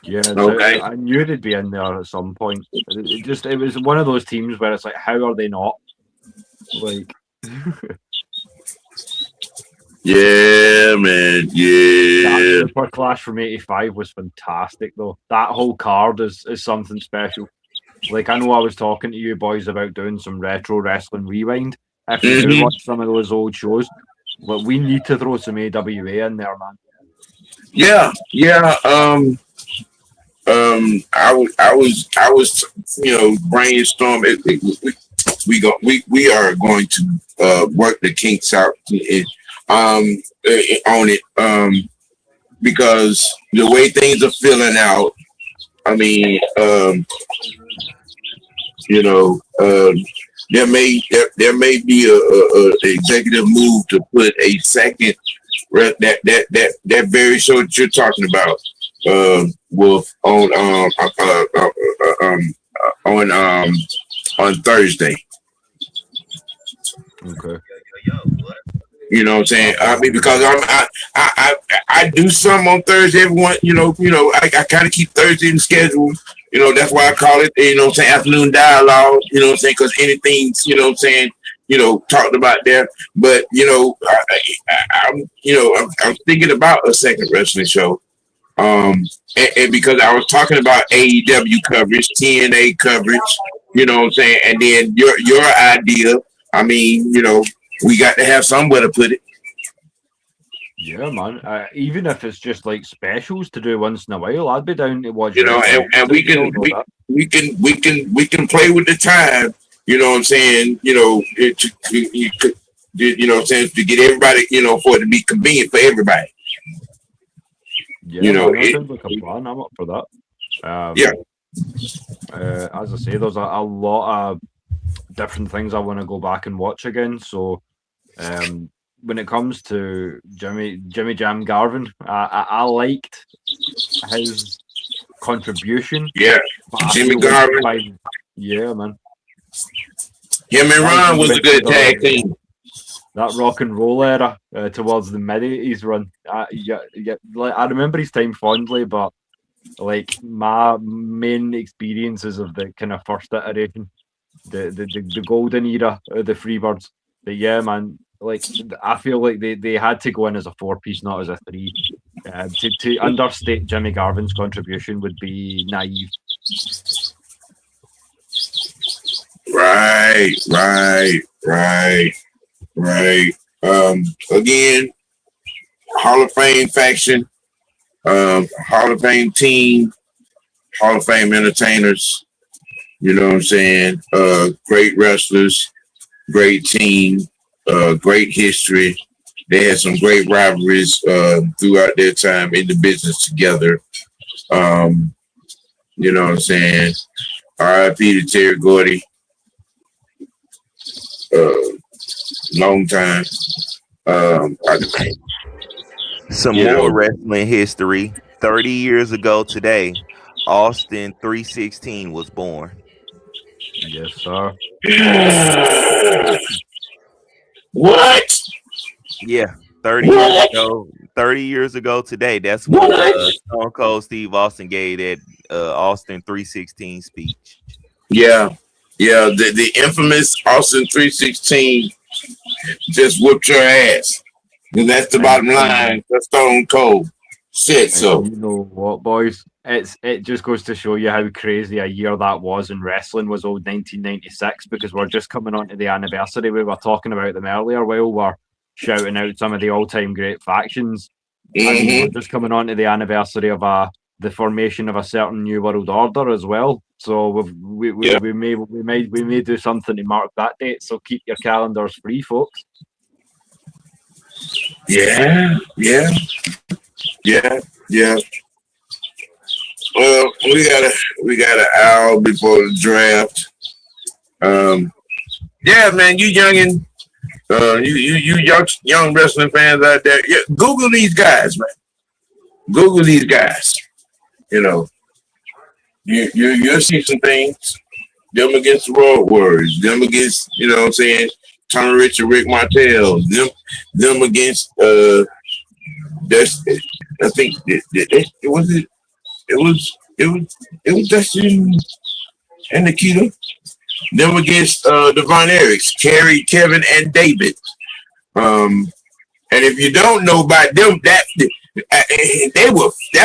Yeah, okay. I knew they'd be in there at some point. It was one of those teams where it's like, how are they not? Like, yeah, man, yeah. That Super Clash from '85 was fantastic, though. That whole card is something special. Like, I know I was talking to you boys about doing some retro wrestling rewind. If you do watch some of those old shows, but we need to throw some AWA in there, man. Yeah. I was brainstorming. We are going to work the kinks out on it because the way things are filling out, there may be a executive move to put a second that very show that you're talking about, Wolf, on Thursday. Okay. You know what I'm saying? Because I do some on Thursday. Everyone, I kind of keep Thursday in the schedule. That's why I call it, afternoon dialogue. Because anything's, talked about there. But I'm thinking about a second wrestling show. And because I was talking about AEW coverage, TNA coverage, and then your idea. We got to have somewhere to put it. Yeah, man. Even if it's just like specials to do once in a while, I'd be down to watch. And we can play with the time. You know what I'm saying? To get everybody, for it to be convenient for everybody. Yeah, that sounds like a plan. I'm up for that. Yeah. As I say, there's a lot of different things I want to go back and watch again. So, when it comes to Jimmy Jam Garvin, I liked his contribution. Yeah, Jimmy Garvin. Yeah, man. Him and Ron was a good tag team. That rock and roll era towards the mid-80s run. I remember his time fondly, but like my main experiences of the kind of first iteration, the golden era of the Freebirds. But yeah, man, like I feel like they had to go in as a 4-piece, not as a 3. To understate Jimmy Garvin's contribution would be naive. Right. Again, Hall of Fame faction, Hall of Fame team, Hall of Fame entertainers. You know what I'm saying? Great wrestlers, great team, great history. They had some great rivalries throughout their time in the business together. You know what I'm saying? R.I.P. to Terry Gordy. Long time. Some You know. more wrestling history. 30 years ago today, Austin 316 was born. Yes, sir. What? Yeah, 30 years What? ago. 30 years ago today. That's when What? Stone Cold Steve Austin gave that Austin 316 speech. Yeah. The infamous Austin 316 just whooped your ass. And that's the bottom line. That's Stone Cold. Said so. You know what, boys? It just goes to show you how crazy a year that was in wrestling was old 1996, because we're just coming on to the anniversary. We were talking about them earlier while we're shouting out some of the all-time great factions. I mean, we're just coming on to the anniversary of the formation of a certain new world order as well. So we may do something to mark that date. So keep your calendars free, folks. Yeah. Well, we got an hour before the draft. Yeah, man, you youngin, you young wrestling fans out there, yeah, Google these guys, man. Google these guys. You know, you'll see some things. Them against the Road Warriors. Them against, you know what I'm saying, Tony Rich and Rick Martel. Them against I think it was Dustin and Nikita. Them against the Von Erichs, Kerry, Kevin, and David. And if you don't know about them, that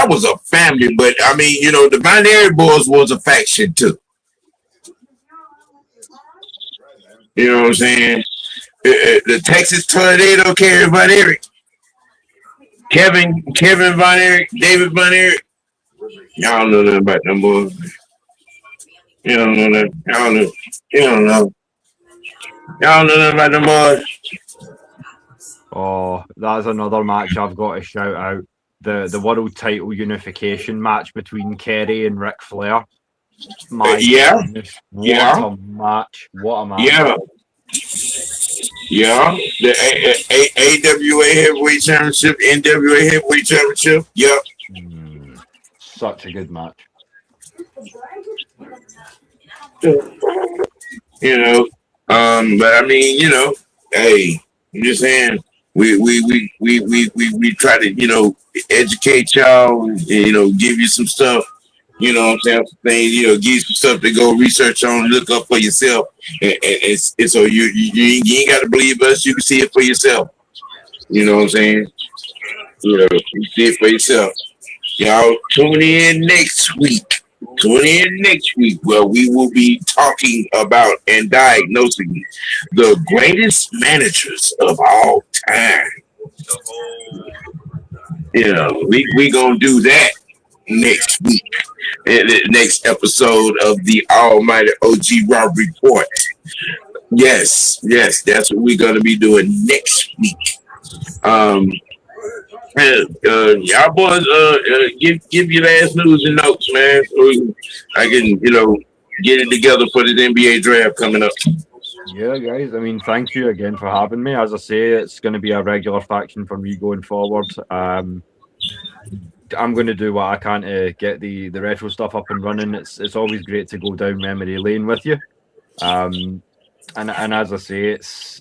was a family. But I mean, you know, the Von Erich boys was a faction too. You know what I'm saying? The Texas Tornado, Kerry Von Erich, Kevin Von Erich, David Von Erich. Y'all don't know nothing about them boys. You don't know that. You don't know. Y'all know nothing about them boys. Oh, that's another match I've got to shout out. The world title unification match between Kerry and Ric Flair. Yeah. Goodness, what a match. What a match. Yeah. The AWA Heavyweight Championship, NWA Heavyweight Championship. Yep. Such a good match. You know, but I mean, you know, hey, I'm just saying, we try to, you know, educate y'all, and, you know, give you some stuff, you know what I'm saying, things, you know, give you some stuff to go research on, look up for yourself, and so you ain't got to believe us, you can see it for yourself, you know what I'm saying, you know, you see it for yourself. Y'all tune in next week. Where we will be talking about and diagnosing the greatest managers of all time. You know, we gonna do that next week. In the next episode of the Almighty OG Raw Report. Yes, that's what we're gonna be doing next week. Y'all boys, give your last news and notes, man, so I can, you know, get it together for this NBA draft coming up. Yeah, guys. I mean, thank you again for having me. As I say, it's going to be a regular faction for me going forward. I'm going to do what I can to get the retro stuff up and running. It's always great to go down memory lane with you. And as I say, it's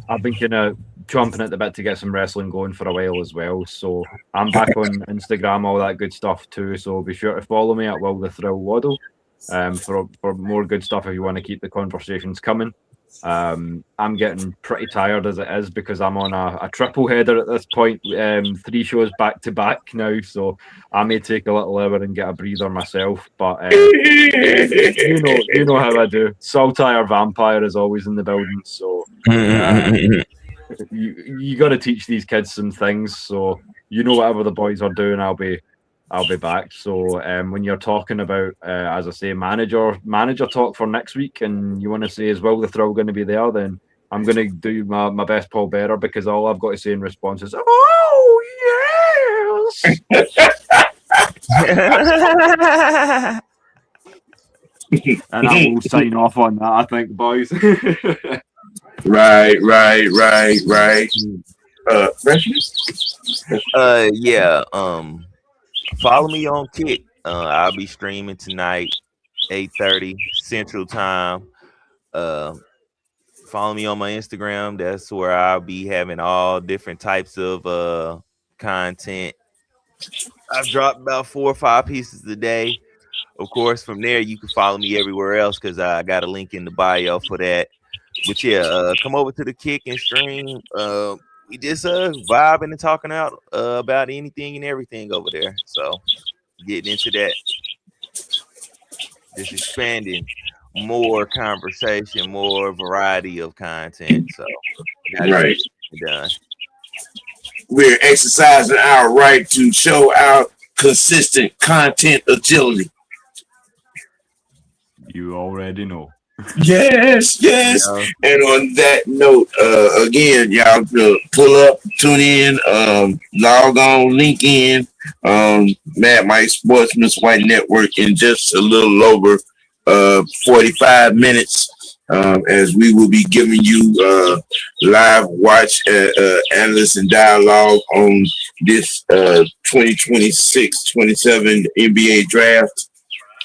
I've been kind of chomping at the bit to get some wrestling going for a while as well. So I'm back on Instagram, all that good stuff too. So be sure to follow me at Will the Thrill Waddle for more good stuff if you want to keep the conversations coming. I'm getting pretty tired as it is because I'm on a triple header at this point, 3 shows back to back now, so I may take a little hour and get a breather myself, but you know how I do. Saltire Vampire is always in the building, so you got to teach these kids some things, so whatever the boys are doing, I'll be back. So when you're talking about, as I say, manager talk for next week, and you want to say, is Will the Thrill going to be there? Then I'm going to do my best Paul Bearer, because all I've got to say in response is, "Oh yes." And I will sign off on that, I think, boys. Right. Freshman? Yeah. Follow me on Kick. I'll be streaming tonight, 8:30 Central Time. Follow me on my Instagram. That's where I'll be having all different types of content. I've dropped about 4 or 5 pieces a day. Of course, from there you can follow me everywhere else because I got a link in the bio for that. But yeah, come over to the Kick and stream. We just vibing and talking out about anything and everything over there. So getting into that, just expanding more conversation, more variety of content. So Right. Done. We're exercising our right to show our consistent content agility. You already know. Yes. Yeah. And on that note, again, y'all pull up, tune in, log on, link in, Mad Mike Sportsman's White Network in just a little over 45 minutes, as we will be giving you live watch, analysis and dialogue on this 2026-27 NBA draft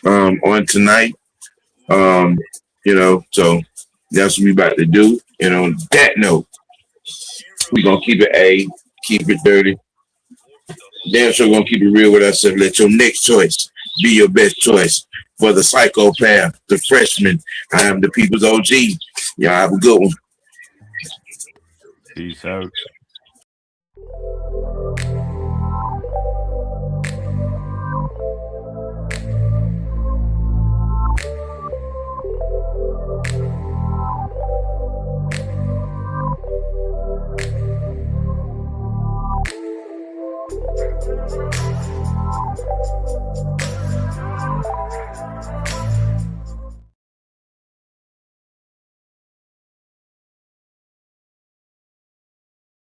on tonight. So that's what we about to do. And on that note, we're gonna keep it keep it dirty. Damn sure gonna keep it real with ourselves. Let your next choice be your best choice. For the psychopath, the freshman, I am the people's OG. Y'all have a good one. Peace out.